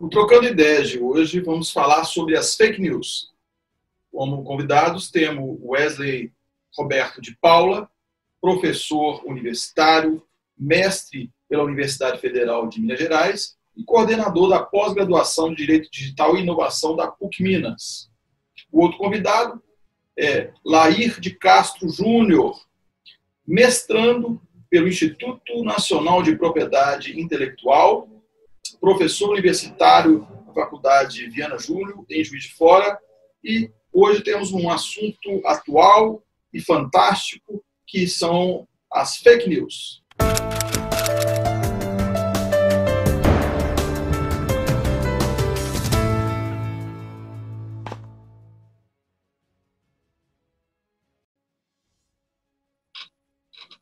No Trocando Ideias de hoje, vamos falar sobre as fake news. Como convidados, temos Wesley Roberto de Paula, professor universitário, mestre pela Universidade Federal de Minas Gerais e coordenador da pós-graduação de Direito Digital e Inovação da PUC Minas. O outro convidado é Lair de Castro Júnior, mestrando pelo Instituto Nacional de Propriedade Intelectual, professor universitário na Faculdade Viana Júlio, em Juiz de Fora, e hoje temos um assunto atual e fantástico, que são as fake news.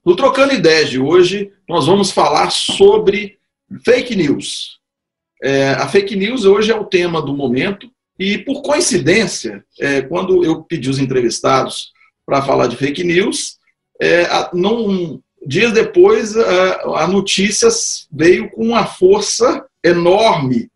No Trocando Ideias de hoje, nós vamos falar sobre fake news. A fake news hoje é o tema do momento e, por coincidência, quando eu pedi os entrevistados para falar de fake news, dias depois a notícia veio com uma força enorme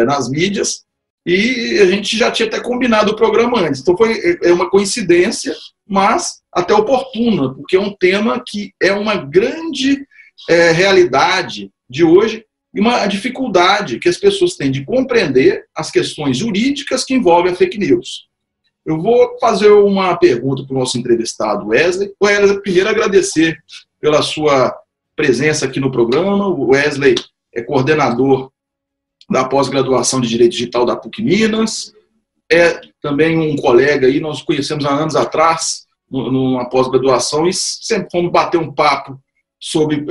nas mídias e a gente já tinha até combinado o programa antes. Então é uma coincidência, mas até oportuna, porque é um tema que é uma grande realidade de hoje e uma dificuldade que as pessoas têm de compreender as questões jurídicas que envolvem a fake news. Eu vou fazer uma pergunta para o nosso entrevistado, Wesley. Wesley, primeiro agradecer pela sua presença aqui no programa. O Wesley é coordenador da pós-graduação de Direito Digital da PUC Minas, é também um colega aí, nós conhecemos há anos atrás, numa pós-graduação, e sempre fomos bater um papo sobre...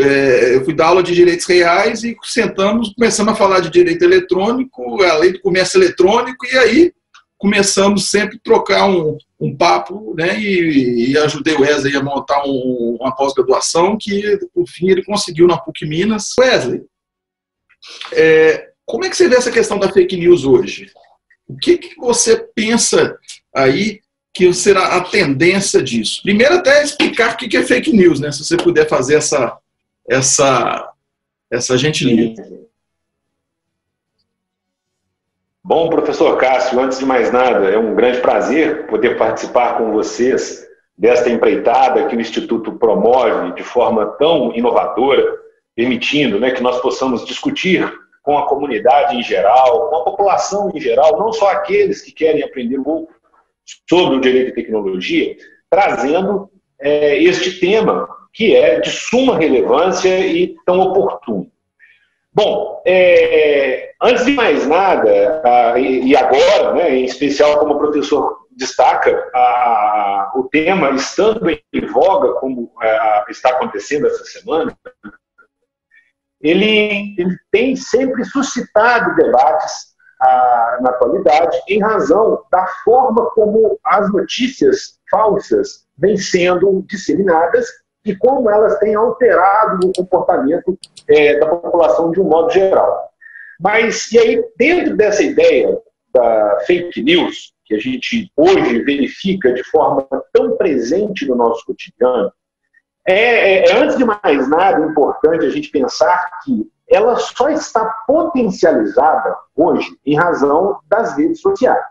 eu fui dar aula de direitos reais e começamos a falar de direito eletrônico, a lei do comércio eletrônico, e aí começamos sempre a trocar um papo, né, e ajudei o Wesley a montar uma pós-graduação que, por fim, ele conseguiu na PUC Minas. Wesley, como é que você vê essa questão da fake news hoje? O que você pensa aí que será a tendência disso? Primeiro, até explicar o que é fake news, né? Se você puder fazer essa gentileza. Bom, professor Cássio, antes de mais nada, é um grande prazer poder participar com vocês desta empreitada que o Instituto promove de forma tão inovadora, permitindo, né, que nós possamos discutir com a comunidade em geral, com a população em geral, não só aqueles que querem aprender um pouco sobre o direito e tecnologia, trazendo este tema que é de suma relevância e tão oportuno. Bom, antes de mais nada, e agora, né, em especial como o professor destaca, o tema estando em voga, como está acontecendo essa semana, ele tem sempre suscitado debates na atualidade em razão da forma como as notícias falsas vêm sendo disseminadas e como elas têm alterado o comportamento da população de um modo geral. Mas, e aí, dentro dessa ideia da fake news, que a gente hoje verifica de forma tão presente no nosso cotidiano, antes de mais nada, é importante a gente pensar que ela só está potencializada hoje em razão das redes sociais.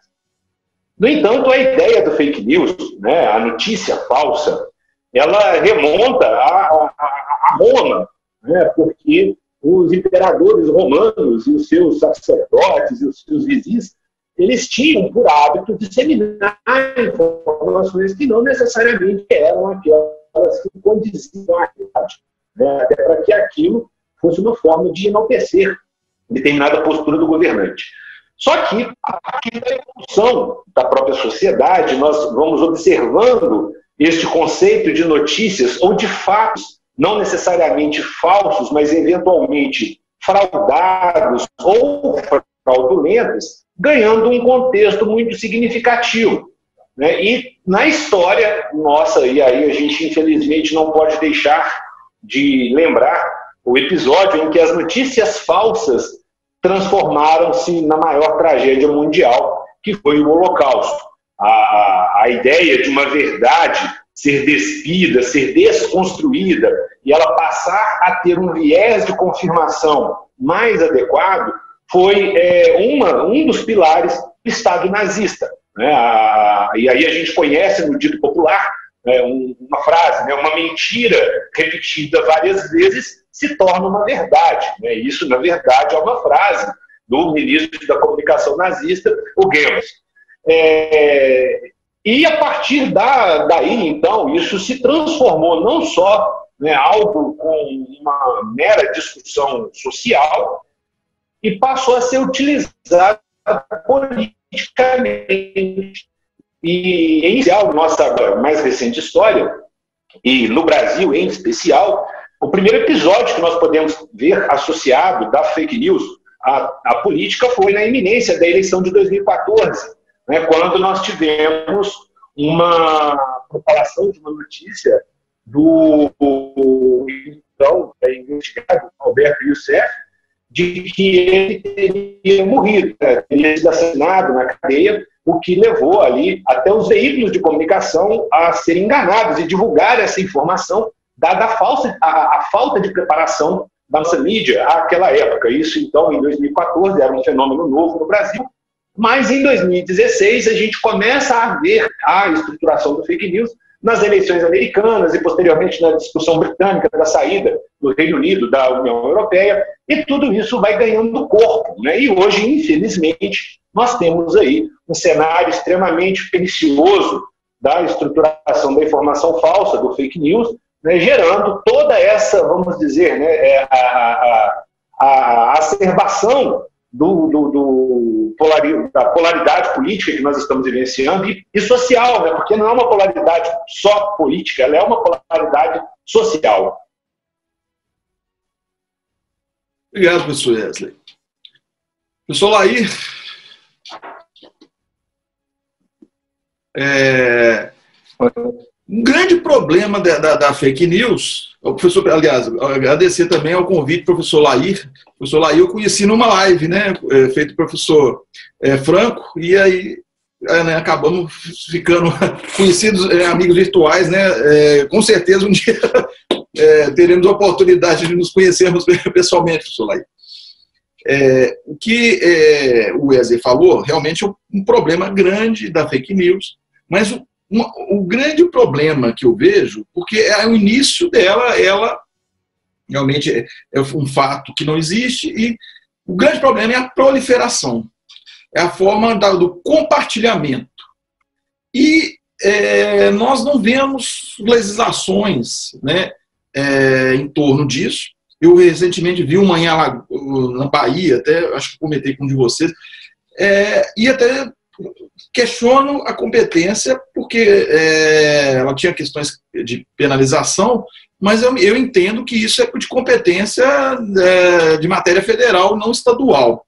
No entanto, a ideia do fake news, né, a notícia falsa, ela remonta a Roma, né, porque os imperadores romanos e os seus sacerdotes e os seus vizinhos, eles tinham por hábito disseminar informações que não necessariamente eram aquelas que condiziam à realidade, né, até para que aquilo fosse uma forma de enaltecer determinada postura do governante. Só que, a partir da evolução da própria sociedade, nós vamos observando este conceito de notícias ou de fatos, não necessariamente falsos, mas eventualmente fraudados ou fraudulentos, ganhando um contexto muito significativo, né? E na história nossa, e aí a gente infelizmente não pode deixar de lembrar o episódio em que as notícias falsas transformaram-se na maior tragédia mundial, que foi o Holocausto. A ideia de uma verdade ser despida, ser desconstruída, e ela passar a ter um viés de confirmação mais adequado, foi um dos pilares do Estado nazista. Né? E aí a gente conhece no dito popular uma frase, né? Uma mentira repetida várias vezes se torna uma verdade. Né? Isso, na verdade, é uma frase do ministro da comunicação nazista, o Goebbels. E a partir daí, então, isso se transformou não só, né, algo com uma mera discussão social, e passou a ser utilizado politicamente. E, em especial, nossa mais recente história, e no Brasil em especial, o primeiro episódio que nós podemos ver associado da fake news à política foi na iminência da eleição de 2014, né, quando nós tivemos uma propalação de uma notícia do então investigado Alberto Youssef, de que ele teria morrido, né, teria sido assassinado na cadeia, o que levou ali até os veículos de comunicação a serem enganados e divulgar essa informação, dada a falta de preparação da nossa mídia àquela época. Isso, então, em 2014, era um fenômeno novo no Brasil, mas em 2016 a gente começa a ver a estruturação do fake news nas eleições americanas e, posteriormente, na discussão britânica da saída do Reino Unido da União Europeia, e tudo isso vai ganhando corpo. Né? E hoje, infelizmente, nós temos aí um cenário extremamente pernicioso da estruturação da informação falsa, do fake news, né, gerando toda essa, vamos dizer, né, a acerbação da polaridade política que nós estamos vivenciando e social, né? Porque não é uma polaridade só política, ela é uma polaridade social. Obrigado, professor Wesley. Professor Lair, um grande problema da fake news, o professor, aliás, agradecer também ao convite do professor Lair. O professor Lair eu conheci numa live, né, feito pelo professor Franco, e aí né, acabamos ficando conhecidos, amigos virtuais, né, com certeza um dia teremos a oportunidade de nos conhecermos pessoalmente, professor Lair. O que o Wesley falou realmente é um problema grande da fake news, mas o grande problema que eu vejo, porque é o início dela, ela realmente é um fato que não existe, e o grande problema é a proliferação, é a forma do compartilhamento. E nós não vemos legislações, né, em torno disso. Eu recentemente vi uma na Bahia, até acho que comentei com um de vocês, e até questiono a competência, porque ela tinha questões de penalização, mas eu entendo que isso é de competência de matéria federal, não estadual.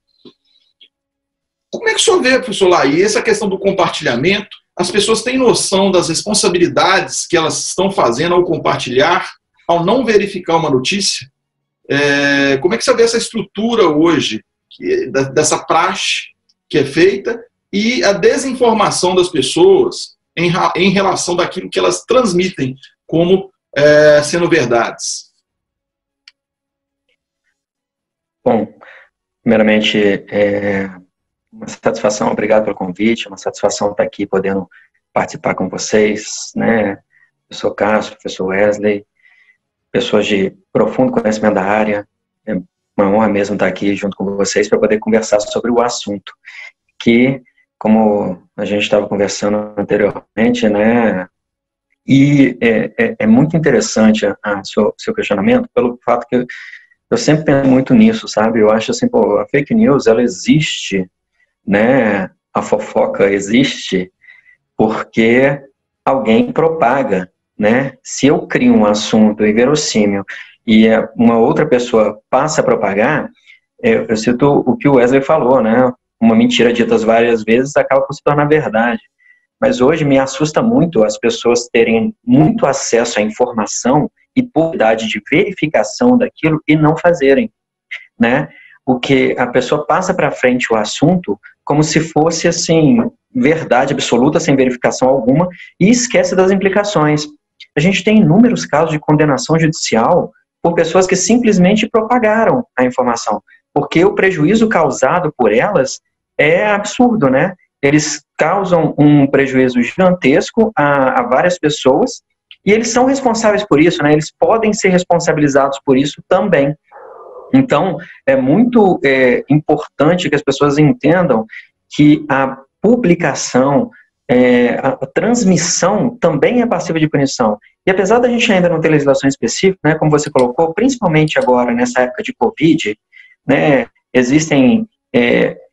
Como é que o senhor vê, professor Lair, essa questão do compartilhamento? As pessoas têm noção das responsabilidades que elas estão fazendo ao compartilhar, ao não verificar uma notícia? Como é que você vê essa estrutura hoje, dessa praxe que é feita, e a desinformação das pessoas em relação daquilo que elas transmitem como sendo verdades? Bom, primeiramente, uma satisfação, obrigado pelo convite, uma satisfação estar aqui podendo participar com vocês, né? Professor Castro, professor Wesley, pessoas de profundo conhecimento da área, é uma honra mesmo estar aqui junto com vocês para poder conversar sobre o assunto, que, como a gente estava conversando anteriormente, né, e é muito interessante seu questionamento, pelo fato que eu sempre penso muito nisso, sabe? Eu acho assim, pô, a fake news, ela existe, né, a fofoca existe porque alguém propaga, né? Se eu crio um assunto inverossímil e uma outra pessoa passa a propagar, eu cito o que o Wesley falou, né? Uma mentira dita várias vezes acaba por se tornar verdade. Mas hoje me assusta muito as pessoas terem muito acesso à informação e possibilidade de verificação daquilo e não fazerem, né? O que a pessoa passa para frente o assunto como se fosse, assim, verdade absoluta, sem verificação alguma, e esquece das implicações. A gente tem inúmeros casos de condenação judicial por pessoas que simplesmente propagaram a informação. porque o prejuízo causado por elas é absurdo, né? Eles causam um prejuízo gigantesco a várias pessoas e eles são responsáveis por isso, né? Eles podem ser responsabilizados por isso também. Então, é muito importante que as pessoas entendam que a publicação, a transmissão também é passível de punição. E apesar da gente ainda não ter legislação específica, né, como você colocou, principalmente agora nessa época de Covid, né, existem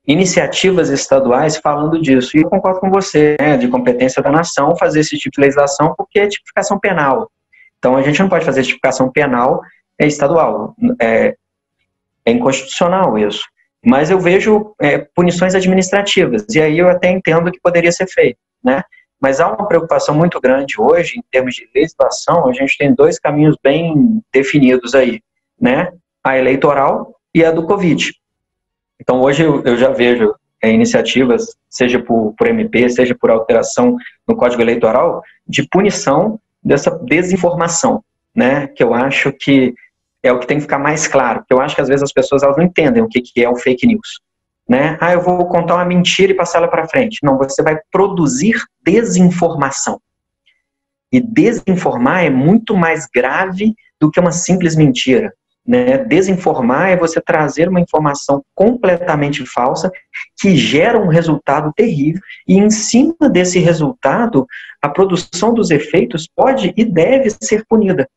iniciativas estaduais falando disso. E eu concordo com você, né, de competência da nação fazer esse tipo de legislação, porque é tipificação penal. Então, a gente não pode fazer tipificação penal estadual. É inconstitucional isso. Mas eu vejo punições administrativas, e aí eu até entendo que poderia ser feito, né? Mas há uma preocupação muito grande hoje, em termos de legislação, a gente tem dois caminhos bem definidos aí, né? A eleitoral e a do Covid. Então, hoje eu já vejo iniciativas, seja por MP, seja por alteração no Código Eleitoral, de punição dessa desinformação, né? Que eu acho que é o que tem que ficar mais claro, porque eu acho que às vezes as pessoas elas não entendem o que é o fake news, né? Ah, eu vou contar uma mentira e passar ela para frente. Não, você vai produzir desinformação. E desinformar é muito mais grave do que uma simples mentira, né? Desinformar é você trazer uma informação completamente falsa que gera um resultado terrível e em cima desse resultado a produção dos efeitos pode e deve ser punida,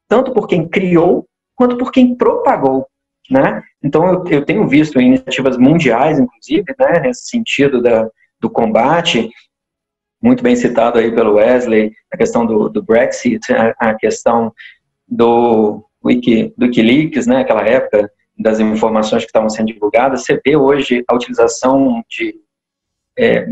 tanto por quem criou quanto por quem propagou, né? Então, eu tenho visto iniciativas mundiais, inclusive, né, nesse sentido do combate, muito bem citado aí pelo Wesley, a questão do Brexit, a questão do Wikileaks, né, aquela época das informações que estavam sendo divulgadas. Você vê hoje a utilização de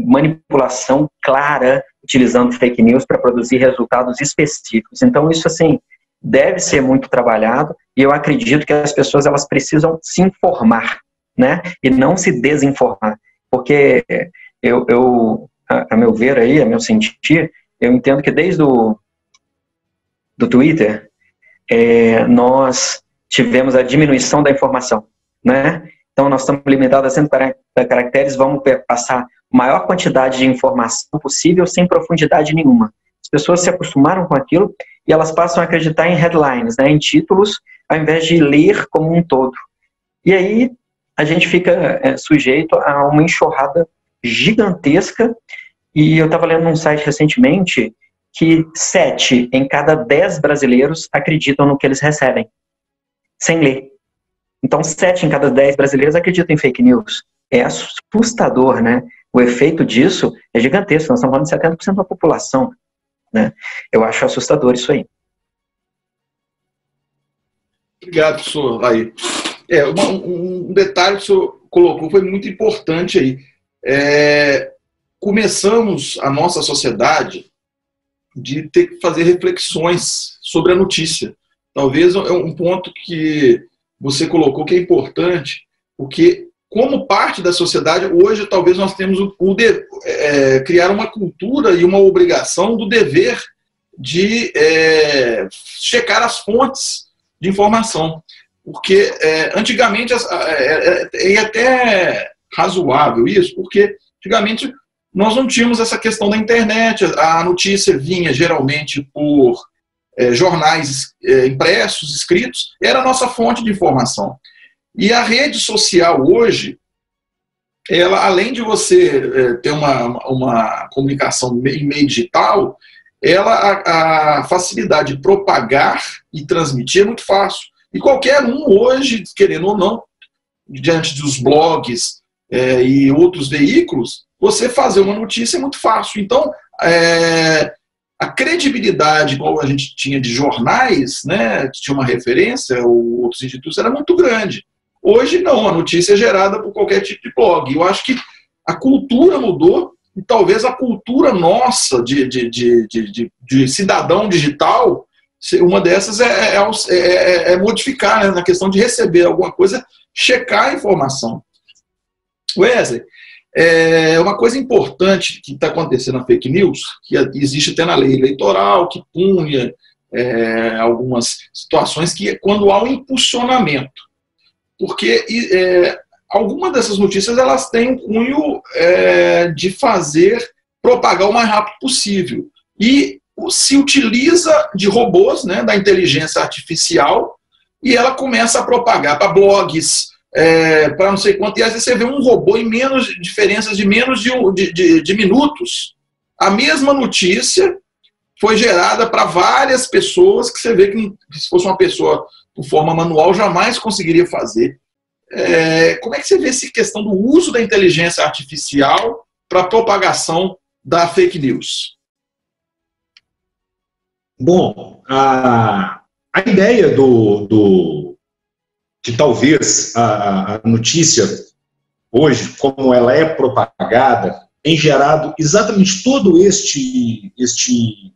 manipulação clara, utilizando fake news para produzir resultados específicos. Então, isso, assim, deve ser muito trabalhado, e eu acredito que as pessoas elas precisam se informar, né, e não se desinformar, porque a meu ver aí, a meu sentir, eu entendo que desde do Twitter, nós tivemos a diminuição da informação, né, então nós estamos limitados a 140 caracteres, vamos passar a maior quantidade de informação possível sem profundidade nenhuma. As pessoas se acostumaram com aquilo e elas passam a acreditar em headlines, né, em títulos, ao invés de ler como um todo. E aí a gente fica sujeito a uma enxurrada gigantesca. E eu estava lendo num site recentemente que 7 em cada 10 brasileiros acreditam no que eles recebem, sem ler. Então 7 em cada 10 brasileiros acreditam em fake news. É assustador, né? O efeito disso é gigantesco. Nós estamos falando de 70% da população, né? Eu acho assustador isso aí. Obrigado, professor. Aí. Um detalhe que o senhor colocou foi muito importante aí. Começamos a nossa sociedade de ter que fazer reflexões sobre a notícia. Talvez é um ponto que você colocou que é importante, porque como parte da sociedade, hoje talvez nós temos criar uma cultura e uma obrigação do dever de checar as fontes de informação. Porque antigamente é até razoável isso, porque antigamente nós não tínhamos essa questão da internet, a notícia vinha geralmente por jornais impressos, escritos, era a nossa fonte de informação. E a rede social hoje, ela, além de você ter uma comunicação em meio digital, a facilidade de propagar e transmitir é muito fácil. E qualquer um hoje, querendo ou não, diante dos blogs e outros veículos, você fazer uma notícia é muito fácil. Então, a credibilidade, igual a gente tinha de jornais, né, que tinha uma referência, ou outros institutos, era muito grande. Hoje não, a notícia é gerada por qualquer tipo de blog. Eu acho que a cultura mudou, e talvez a cultura nossa de cidadão digital, uma dessas é modificar, né, na questão de receber alguma coisa, checar a informação. Wesley, uma coisa importante que está acontecendo na fake news, que existe até na lei eleitoral, que pune algumas situações, que é quando há um impulsionamento. porque algumas dessas notícias elas têm um cunho de propagar o mais rápido possível. E se utiliza de robôs, né, da inteligência artificial, e ela começa a propagar para blogs, para não sei quanto, e às vezes você vê um robô em diferenças de menos de minutos. A mesma notícia foi gerada para várias pessoas que você vê que se fosse uma pessoa por forma manual jamais conseguiria fazer. Como é que você vê essa questão do uso da inteligência artificial para a propagação da fake news? Bom, a ideia de talvez a notícia hoje, como ela é propagada, tem gerado exatamente todo este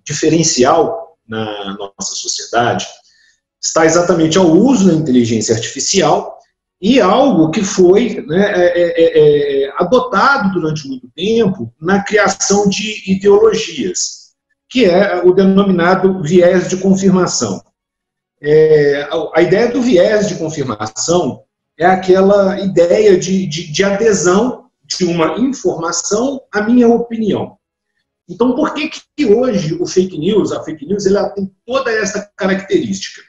diferencial na nossa sociedade, está exatamente ao uso da inteligência artificial e algo que foi, né, adotado durante muito tempo na criação de ideologias, que é o denominado viés de confirmação. A ideia do viés de confirmação é aquela ideia de adesão de uma informação à minha opinião. Então, por que hoje a fake news ela tem toda essa característica?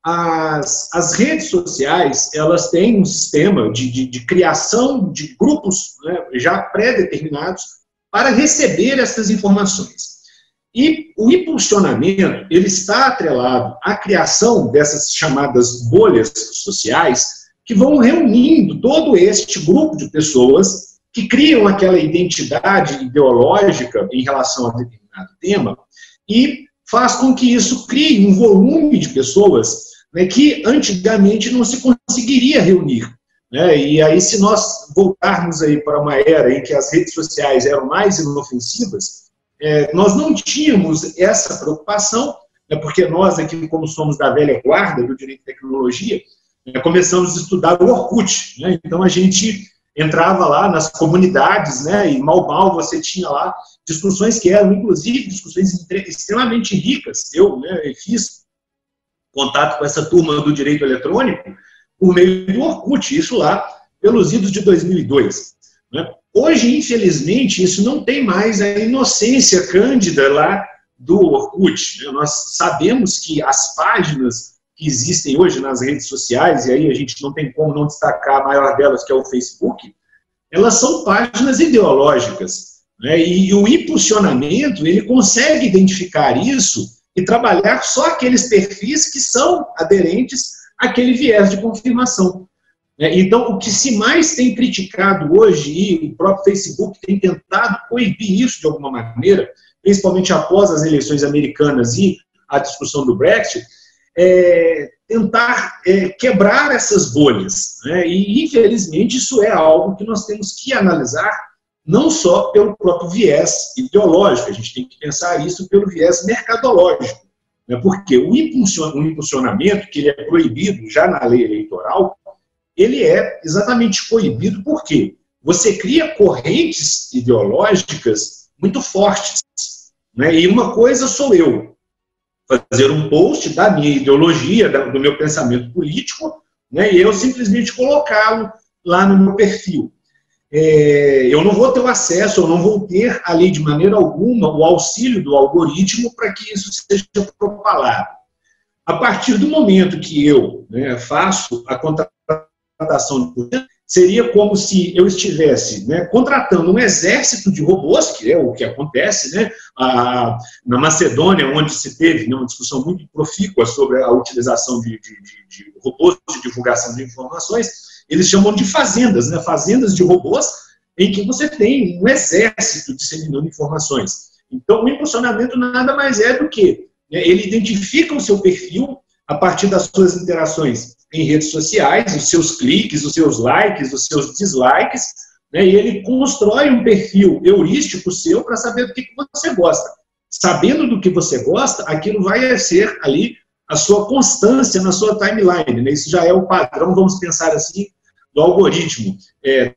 As redes sociais, elas têm um sistema de criação de grupos, né, já pré-determinados para receber essas informações. E o impulsionamento, ele está atrelado à criação dessas chamadas bolhas sociais, que vão reunindo todo este grupo de pessoas que criam aquela identidade ideológica em relação a determinado tema e faz com que isso crie um volume de pessoas, né, que antigamente não se conseguiria reunir. Né? E aí, se nós voltarmos aí para uma era em que as redes sociais eram mais inofensivas, nós não tínhamos essa preocupação, né, porque nós aqui, como somos da velha guarda do direito de tecnologia, começamos a estudar o Orkut. Né? Então, a gente entrava lá nas comunidades, né, e mal você tinha lá discussões que eram, inclusive, discussões extremamente ricas. Eu, né, fiz contato com essa turma do direito eletrônico por meio do Orkut, isso lá pelos idos de 2002. Né? Hoje, infelizmente, isso não tem mais a inocência cândida lá do Orkut. Né? Nós sabemos que as páginas que existem hoje nas redes sociais, e aí a gente não tem como não destacar a maior delas, que é o Facebook, elas são páginas ideológicas. Né? E o impulsionamento, ele consegue identificar isso e trabalhar só aqueles perfis que são aderentes àquele viés de confirmação. Então, o que se mais tem criticado hoje, e o próprio Facebook tem tentado coibir isso de alguma maneira, principalmente após as eleições americanas e a discussão do Brexit, é tentar quebrar essas bolhas. Né? E, infelizmente, isso é algo que nós temos que analisar não só pelo próprio viés ideológico, a gente tem que pensar isso pelo viés mercadológico. Né? Porque o impulsionamento, que ele é proibido já na lei eleitoral, ele é exatamente proibido porque você cria correntes ideológicas muito fortes. Né? E uma coisa sou eu, fazer um post da minha ideologia, do meu pensamento político, né, e eu simplesmente colocá-lo lá no meu perfil. Eu não vou ter o acesso, eu não vou ter ali de maneira alguma o auxílio do algoritmo para que isso seja propalado. A partir do momento que eu, né, faço a contratação de, seria como se eu estivesse, né, contratando um exército de robôs, que é o que acontece, né, na Macedônia, onde se teve, né, uma discussão muito profícua sobre a utilização de robôs de divulgação de informações. Eles chamam de fazendas, né, fazendas de robôs, em que você tem um exército disseminando informações. Então, o impulsionamento nada mais é do que, né, ele identifica o seu perfil a partir das suas interações em redes sociais, os seus cliques, os seus likes, os seus dislikes, né, e ele constrói um perfil heurístico seu para saber do que você gosta. Sabendo do que você gosta, aquilo vai ser ali a sua constância na sua timeline. Né? Isso já é o padrão, vamos pensar assim, do algoritmo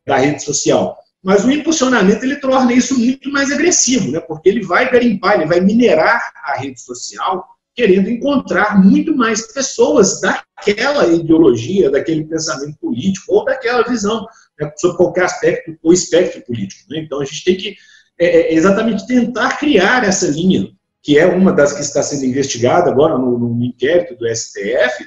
da rede social. Mas o impulsionamento, ele torna isso muito mais agressivo, né? Porque ele vai garimpar, ele vai minerar a rede social querendo encontrar muito mais pessoas daquela ideologia, daquele pensamento político ou daquela visão, né, sobre qualquer aspecto ou espectro político. Né? Então, a gente tem que exatamente tentar criar essa linha, que é uma das que está sendo investigada agora no inquérito do STF,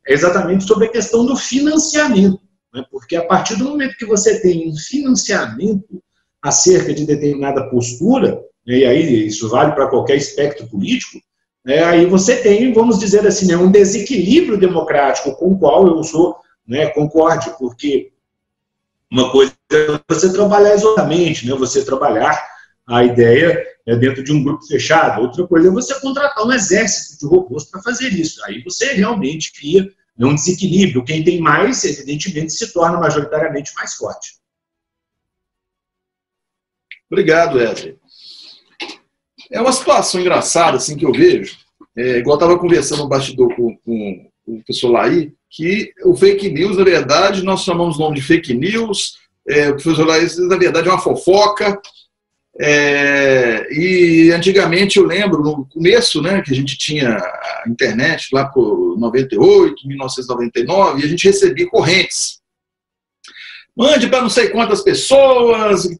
exatamente sobre a questão do financiamento. Né? Porque a partir do momento que você tem um financiamento acerca de determinada postura, né, e aí isso vale para qualquer espectro político, né, aí você tem, vamos dizer assim, né, um desequilíbrio democrático com o qual eu sou, né, concorde, porque uma coisa é você trabalhar isoladamente, né, você trabalhar a ideia dentro de um grupo fechado, outra coisa é você contratar um exército de robôs para fazer isso, aí você realmente cria um desequilíbrio, quem tem mais, evidentemente, se torna majoritariamente mais forte. Obrigado, Wesley. É uma situação engraçada assim, que eu vejo, igual eu estava conversando no bastidor com o professor Laí, que o fake news, na verdade, nós chamamos o nome de fake news, o professor Laí, na verdade, é uma fofoca, e antigamente eu lembro, no começo, né, que a gente tinha a internet, lá por 98, 1999, e a gente recebia correntes. Mande para não sei quantas pessoas, que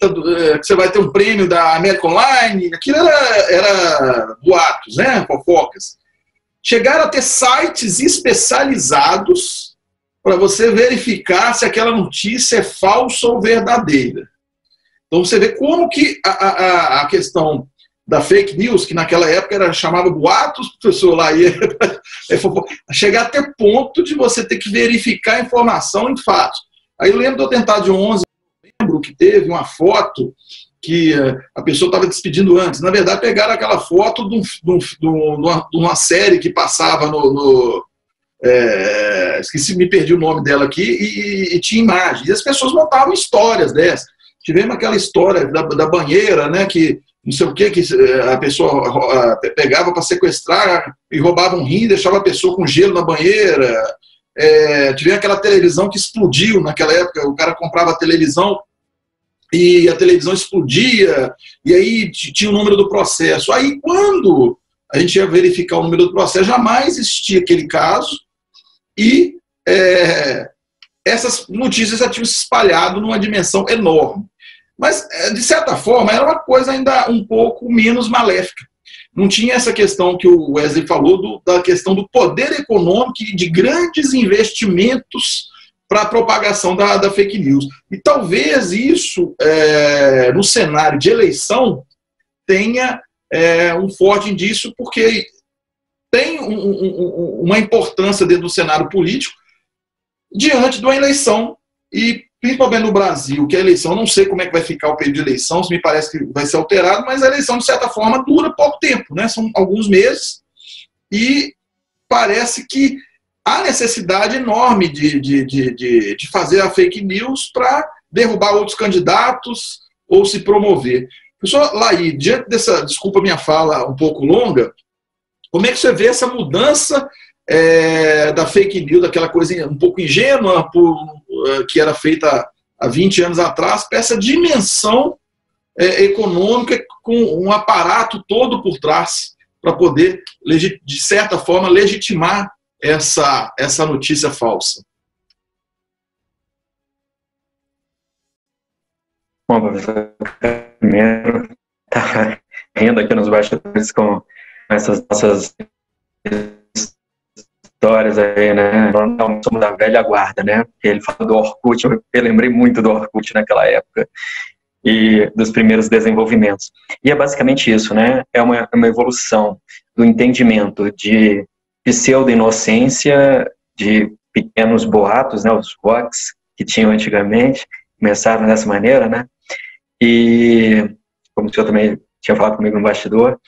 você vai ter um prêmio da América Online. Aquilo era boatos, né? Fofocas. Chegaram a ter sites especializados para você verificar se aquela notícia é falsa ou verdadeira. Então você vê como que a questão da fake news, que naquela época chamava boatos, professor lá ia chegar até ponto de você ter que verificar a informação em fatos. Aí eu lembro do atentado de 11 de novembro, que teve uma foto que a pessoa estava despedindo antes. Na verdade, pegaram aquela foto de uma série que passava esqueci, me perdi o nome dela aqui, e tinha imagens. E as pessoas montavam histórias dessas. Tivemos aquela história da banheira, né, que não sei o que a pessoa pegava para sequestrar e roubava um rim, deixava a pessoa com gelo na banheira. Tivemos aquela televisão que explodiu naquela época, o cara comprava a televisão e a televisão explodia, e aí tinha o número do processo. Aí quando a gente ia verificar o número do processo, jamais existia aquele caso, e essas notícias já tinham se espalhado numa dimensão enorme. Mas, de certa forma, era uma coisa ainda um pouco menos maléfica. Não tinha essa questão que o Wesley falou, da questão do poder econômico e de grandes investimentos para a propagação da fake news. E talvez isso, no cenário de eleição, tenha um forte indício, porque tem uma importância dentro do cenário político diante de uma eleição, e principalmente no Brasil, que a eleição, eu não sei como é que vai ficar o período de eleição, me parece que vai ser alterado, mas a eleição, de certa forma, dura pouco tempo, né? São alguns meses, e parece que há necessidade enorme de fazer a fake news para derrubar outros candidatos ou se promover. Professor Laí, diante dessa, desculpa a minha fala um pouco longa, como é que você vê essa mudança da fake news, daquela coisa um pouco ingênua, que era feita há 20 anos atrás, para essa dimensão econômica com um aparato todo por trás para poder, de certa forma, legitimar essa notícia falsa? Bom, professor, primeiro, está rindo aqui nos bastidores com essas nossas histórias aí, né? Nós somos da velha guarda, né? Ele falou do Orkut, eu lembrei muito do Orkut naquela época e dos primeiros desenvolvimentos. E é basicamente isso, né? É uma evolução do entendimento de pseudo-inocência, de pequenos boatos, né? Os bots que tinham antigamente, começaram dessa maneira, né? E, como o senhor também tinha falado comigo no bastidor,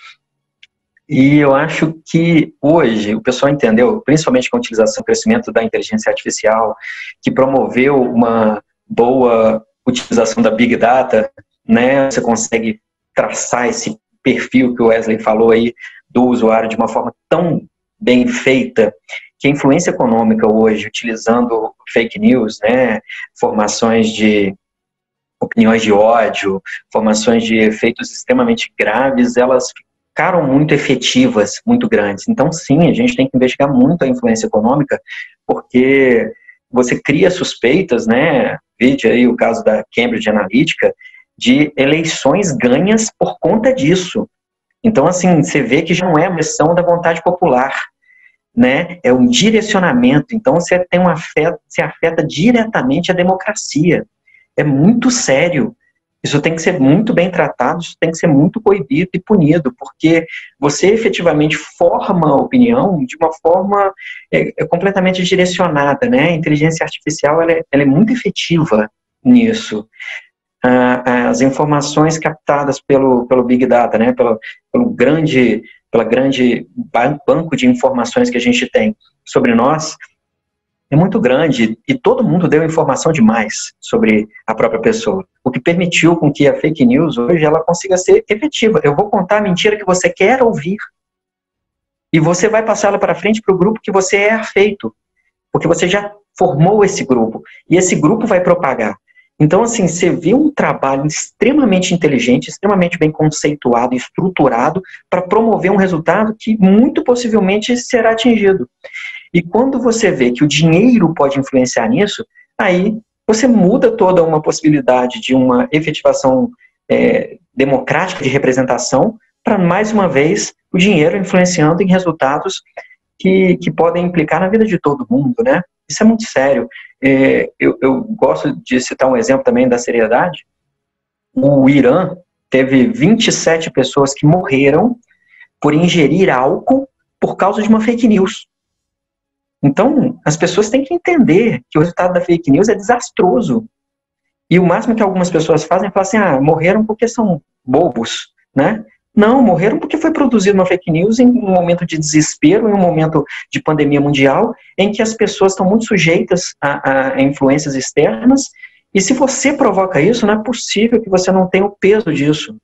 e eu acho que hoje o pessoal entendeu, principalmente com a utilização e crescimento da inteligência artificial, que promoveu uma boa utilização da Big Data, né? Você consegue traçar esse perfil que o Wesley falou aí do usuário de uma forma tão bem feita, que a influência econômica hoje, utilizando fake news, né? Formações de opiniões de ódio, formações de efeitos extremamente graves, elas ficaram muito efetivas, muito grandes. Então, sim, a gente tem que investigar muito a influência econômica, porque você cria suspeitas, né? Veja aí o caso da Cambridge Analytica, de eleições ganhas por conta disso. Então, assim, você vê que já não é uma questão da vontade popular, né? É um direcionamento. Então, você tem você afeta diretamente a democracia. É muito sério. Isso tem que ser muito bem tratado, isso tem que ser muito coibido e punido, porque você efetivamente forma a opinião de uma forma completamente direcionada, né? A inteligência artificial ela é muito efetiva nisso. As informações captadas pelo Big Data, né? pela grande banco de informações que a gente tem sobre nós, é muito grande e todo mundo deu informação demais sobre a própria pessoa, o que permitiu com que a fake news hoje ela consiga ser efetiva. Eu vou contar a mentira que você quer ouvir e você vai passá-la para frente para o grupo que você é afeito, porque você já formou esse grupo e esse grupo vai propagar. Então, assim, você vê um trabalho extremamente inteligente, extremamente bem conceituado e estruturado para promover um resultado que muito possivelmente será atingido. E quando você vê que o dinheiro pode influenciar nisso, aí você muda toda uma possibilidade de uma efetivação democrática de representação para, mais uma vez, o dinheiro influenciando em resultados que podem implicar na vida de todo mundo, né? Isso é muito sério. Eu gosto de citar um exemplo também da seriedade. O Irã teve 27 pessoas que morreram por ingerir álcool por causa de uma fake news. Então, as pessoas têm que entender que o resultado da fake news é desastroso. E o máximo que algumas pessoas fazem é falar assim, morreram porque são bobos, né? Não, morreram porque foi produzida uma fake news em um momento de desespero, em um momento de pandemia mundial, em que as pessoas estão muito sujeitas a influências externas, e se você provoca isso, não é possível que você não tenha o peso disso.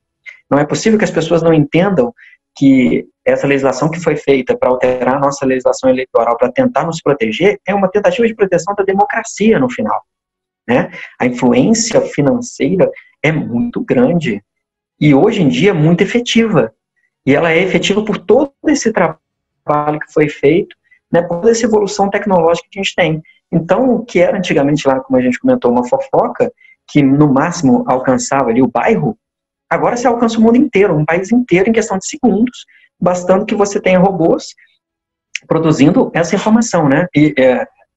Não é possível que as pessoas não entendam que essa legislação que foi feita para alterar a nossa legislação eleitoral, para tentar nos proteger, é uma tentativa de proteção da democracia no final, né? A influência financeira é muito grande e hoje em dia é muito efetiva. E ela é efetiva por todo esse trabalho que foi feito, né, por toda essa evolução tecnológica que a gente tem. Então, o que era antigamente lá, como a gente comentou, uma fofoca, que no máximo alcançava ali o bairro, agora você alcança o mundo inteiro, um país inteiro em questão de segundos, bastando que você tenha robôs produzindo essa informação, né? E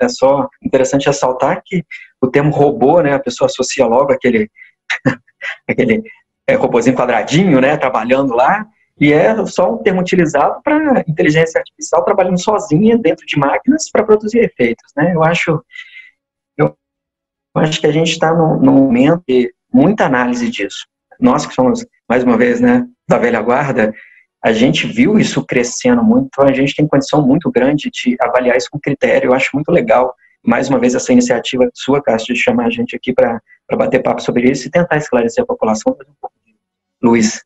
é só interessante ressaltar que o termo robô, né, a pessoa associa logo aquele robôzinho quadradinho, né, trabalhando lá, e é só um termo utilizado para inteligência artificial trabalhando sozinha dentro de máquinas para produzir efeitos, né? Eu acho que a gente está num momento de muita análise disso. Nós que somos, mais uma vez, né, da velha guarda, a gente viu isso crescendo muito, então a gente tem condição muito grande de avaliar isso com critério. Eu acho muito legal, mais uma vez, essa iniciativa sua, Cássio, de chamar a gente aqui para bater papo sobre isso e tentar esclarecer a população. Luiz,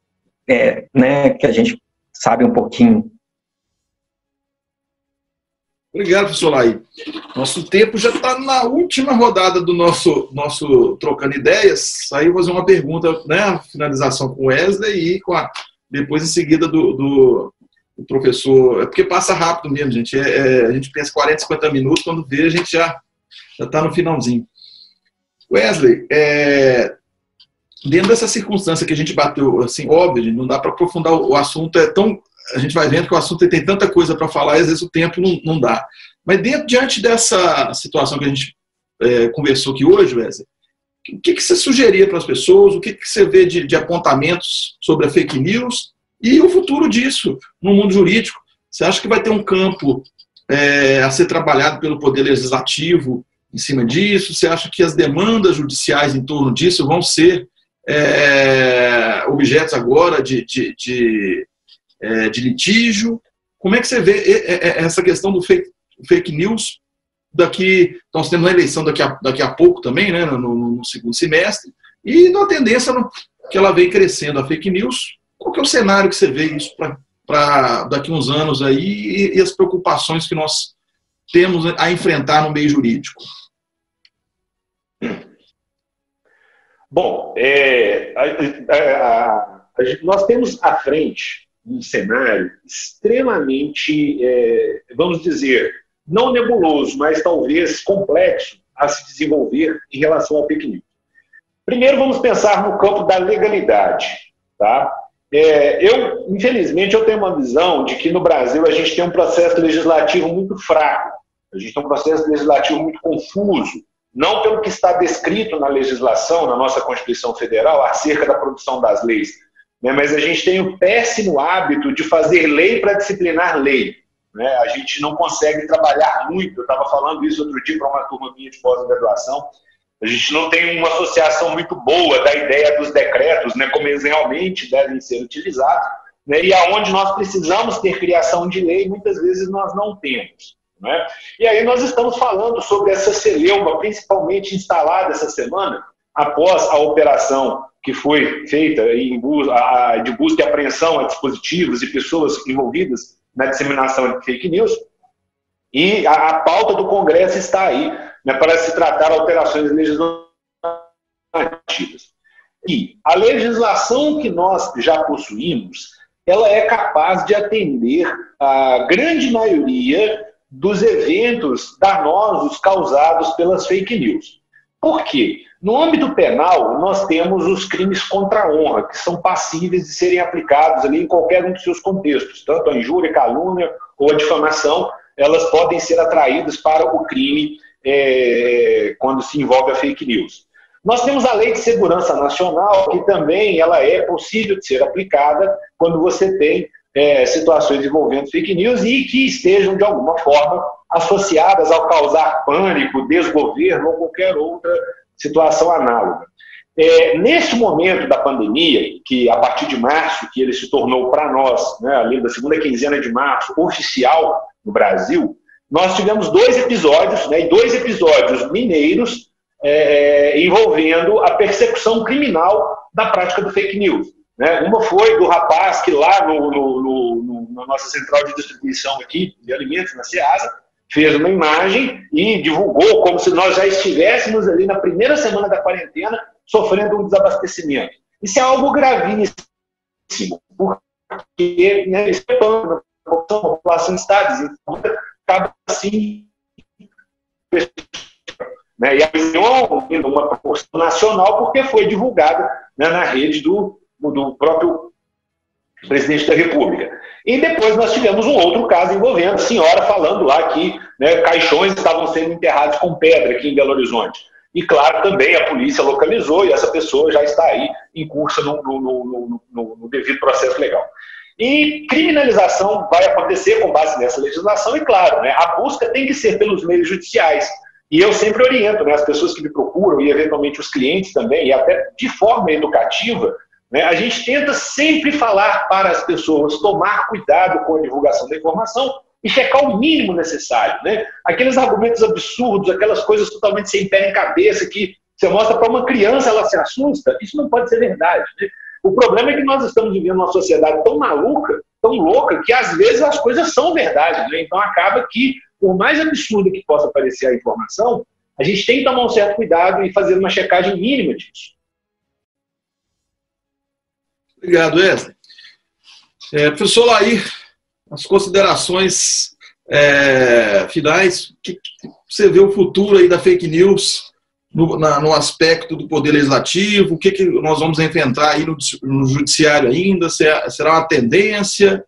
né, que a gente sabe um pouquinho. Obrigado, professor Laí. Nosso tempo já está na última rodada do nosso Trocando Ideias. Aí eu vou fazer uma pergunta, né, a finalização com o Wesley e depois em seguida do professor. É porque passa rápido mesmo, gente. A gente pensa 40, 50 minutos, quando vê a gente já está no finalzinho. Wesley, dentro dessa circunstância que a gente bateu, assim, óbvio, não dá para aprofundar o assunto, a gente vai vendo que o assunto tem tanta coisa para falar e às vezes o tempo não dá. Mas diante dessa situação que a gente conversou aqui hoje, Wesley, o que você sugeria para as pessoas, o que você vê de apontamentos sobre a fake news e o futuro disso no mundo jurídico? Você acha que vai ter um campo a ser trabalhado pelo Poder Legislativo em cima disso? Você acha que as demandas judiciais em torno disso vão ser objetos agora de litígio? Como é que você vê essa questão do fake news nós temos a eleição daqui a pouco também, né, no segundo semestre, e na tendência que ela vem crescendo, a fake news? Qual que é o cenário que você vê isso para daqui a uns anos aí e as preocupações que nós temos a enfrentar no meio jurídico? Bom, nós temos à frente um cenário extremamente, vamos dizer, não nebuloso, mas talvez complexo a se desenvolver em relação ao fake news. Primeiro, vamos pensar no campo da legalidade. Tá? Infelizmente, eu tenho uma visão de que no Brasil a gente tem um processo legislativo muito fraco, a gente tem um processo legislativo muito confuso, não pelo que está descrito na legislação, na nossa Constituição Federal, acerca da produção das leis, né? Mas a gente tem o péssimo hábito de fazer lei para disciplinar lei. Né? A gente não consegue trabalhar muito, eu estava falando isso outro dia para uma turma minha de pós-graduação, a gente não tem uma associação muito boa da ideia dos decretos, né, como eles realmente devem ser utilizados, né, e aonde nós precisamos ter criação de lei, muitas vezes nós não temos. Né? E aí nós estamos falando sobre essa celeuma, principalmente instalada essa semana, após a operação que foi feita de busca e apreensão a dispositivos e pessoas envolvidas na disseminação de fake news, e a pauta do Congresso está aí, né, para se tratar alterações legislativas. E a legislação que nós já possuímos, ela é capaz de atender a grande maioria dos eventos danosos causados pelas fake news. Por quê? No âmbito penal, nós temos os crimes contra a honra, que são passíveis de serem aplicados ali em qualquer um dos seus contextos, tanto a injúria, a calúnia ou a difamação, elas podem ser atraídas para o crime quando se envolve a fake news. Nós temos a Lei de Segurança Nacional, que também ela é possível de ser aplicada quando você tem situações envolvendo fake news e que estejam, de alguma forma, associadas ao causar pânico, desgoverno ou qualquer outra situação análoga. Nesse momento da pandemia, que a partir de março, que ele se tornou para nós, né, ali da segunda quinzena de março, oficial no Brasil, nós tivemos 2 episódios, né, e 2 episódios mineiros envolvendo a persecução criminal da prática do fake news. Né? Uma foi do rapaz que lá na nossa central de distribuição aqui de alimentos, na Ceasa, fez uma imagem e divulgou como se nós já estivéssemos ali na primeira semana da quarentena sofrendo um desabastecimento. Isso é algo gravíssimo, porque, né, a população está desenvolvida, acaba assim, né, e a reunião uma proporção nacional porque foi divulgada, né, na rede do próprio presidente da República. E depois nós tivemos um outro caso envolvendo a senhora falando lá que, né, caixões estavam sendo enterrados com pedra aqui em Belo Horizonte. E, claro, também a polícia localizou e essa pessoa já está aí em curso no devido processo legal. E criminalização vai acontecer com base nessa legislação e, claro, né, a busca tem que ser pelos meios judiciais. E eu sempre oriento, né, as pessoas que me procuram e, eventualmente, os clientes também, e até de forma educativa, né, a gente tenta sempre falar para as pessoas tomar cuidado com a divulgação da informação e checar o mínimo necessário. Né? Aqueles argumentos absurdos, aquelas coisas totalmente sem pé nem cabeça que você mostra para uma criança, ela se assusta, isso não pode ser verdade. Né? O problema é que nós estamos vivendo uma sociedade tão maluca, tão louca, que às vezes as coisas são verdade. Né? Então acaba que, por mais absurda que possa parecer a informação, a gente tem que tomar um certo cuidado e fazer uma checagem mínima disso. Obrigado, Wesley. Professor Lair, as considerações finais, que você vê o futuro aí da fake news no aspecto do poder legislativo, o que nós vamos enfrentar aí no judiciário ainda, será uma tendência?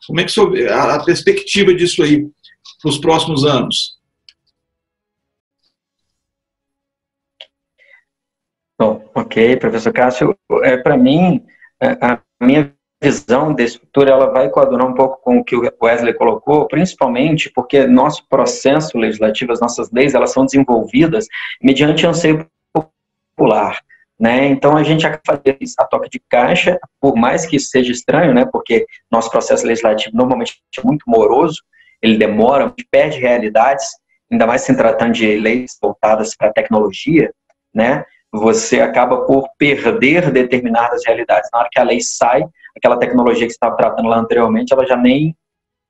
Como é que você vê a perspectiva disso aí para os próximos anos? Bom, ok, professor Cássio, para mim, a minha visão desse futuro, ela vai coadunar um pouco com o que o Wesley colocou, principalmente porque nosso processo legislativo, as nossas leis, elas são desenvolvidas mediante anseio popular, né? Então a gente acaba fazendo isso a toque de caixa, por mais que isso seja estranho, né? Porque nosso processo legislativo normalmente é muito moroso, ele demora, perde realidades, ainda mais se tratando de leis voltadas para a tecnologia, né? Você acaba por perder determinadas realidades. Na hora que a lei sai, aquela tecnologia que você estava tratando lá anteriormente, ela já nem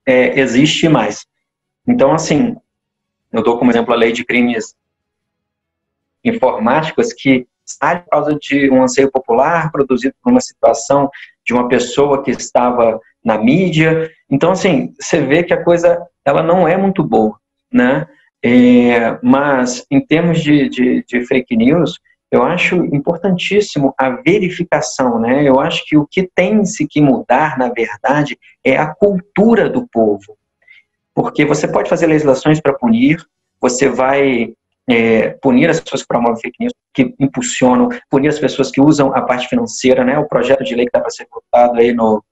existe mais. Então, assim, eu dou como exemplo a lei de crimes informáticos, que sai por causa de um anseio popular produzido por uma situação de uma pessoa que estava na mídia. Então, assim, você vê que a coisa ela não é muito boa, né? Mas, em termos de fake news, eu acho importantíssimo a verificação, né? Eu acho que o que tem-se que mudar, na verdade, é a cultura do povo. Porque você pode fazer legislações para punir, você vai punir as pessoas que promovem fake news, que impulsionam, punir as pessoas que usam a parte financeira, né? O projeto de lei que está para ser votado aí no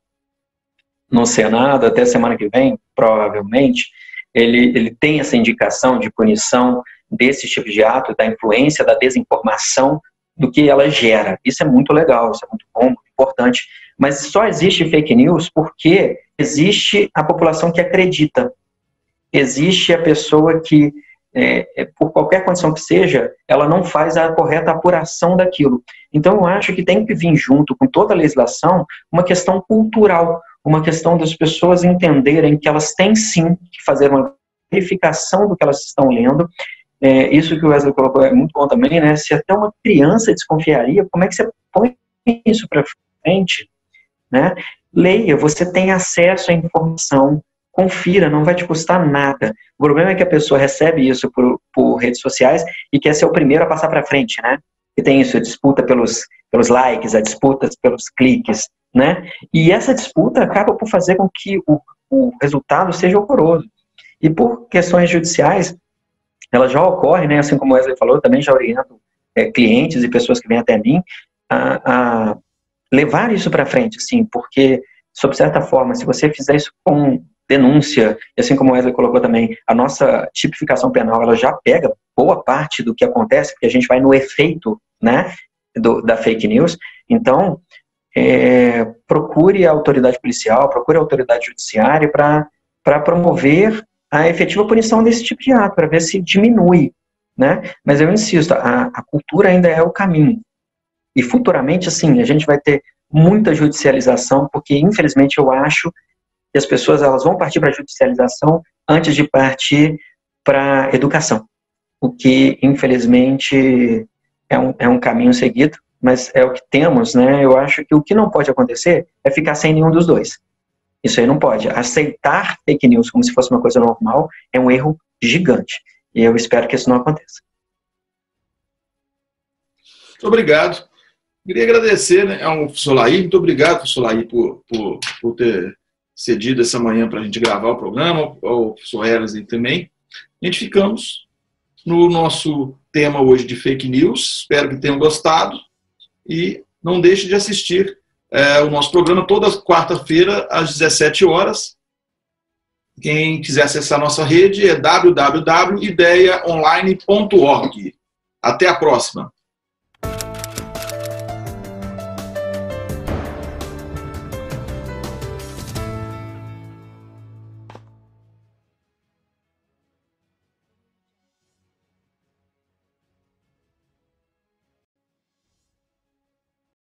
Senado, até semana que vem, provavelmente, ele tem essa indicação de punição desse tipo de ato, da influência, da desinformação, do que ela gera. Isso é muito legal, isso é muito bom, muito importante. Mas só existe fake news porque existe a população que acredita. Existe a pessoa que, por qualquer condição que seja, ela não faz a correta apuração daquilo. Então, eu acho que tem que vir junto com toda a legislação uma questão cultural, uma questão das pessoas entenderem que elas têm sim que fazer uma verificação do que elas estão lendo. Isso que o Wesley colocou é muito bom também, né? Se até uma criança desconfiaria, como é que você põe isso para frente, né? Leia, você tem acesso à informação, confira, não vai te custar nada. O problema é que a pessoa recebe isso por redes sociais e quer ser o primeiro a passar para frente, né? E tem isso, a disputa pelos likes, a disputa pelos cliques, né? E essa disputa acaba por fazer com que o resultado seja horroroso. E por questões judiciais, ela já ocorre, né? Assim como o Wesley falou, eu também já oriento clientes e pessoas que vêm até mim a levar isso para frente, sim, porque, sob certa forma, se você fizer isso com denúncia, e assim como o Wesley colocou também, a nossa tipificação penal, ela já pega boa parte do que acontece, porque a gente vai no efeito, né, da fake news. Então, procure a autoridade policial, procure a autoridade judiciária para promover a efetiva punição desse tipo de ato, para ver se diminui, né? Mas eu insisto, a cultura ainda é o caminho. E futuramente, assim, a gente vai ter muita judicialização, porque, infelizmente, eu acho que as pessoas elas vão partir para a judicialização antes de partir para a educação. O que, infelizmente, é um caminho seguido, mas é o que temos, né? Eu acho que o que não pode acontecer é ficar sem nenhum dos dois. Isso aí não pode. Aceitar fake news como se fosse uma coisa normal é um erro gigante. E eu espero que isso não aconteça. Muito obrigado. Queria agradecer, né, ao professor Laí. Muito obrigado, professor Laí, por ter cedido essa manhã para a gente gravar o programa, ao professor Erlesen também. A gente ficamos no nosso tema hoje de fake news. Espero que tenham gostado. E não deixe de assistir o nosso programa toda quarta-feira, às 17 horas. Quem quiser acessar a nossa rede é www.ideiaonline.org. Até a próxima.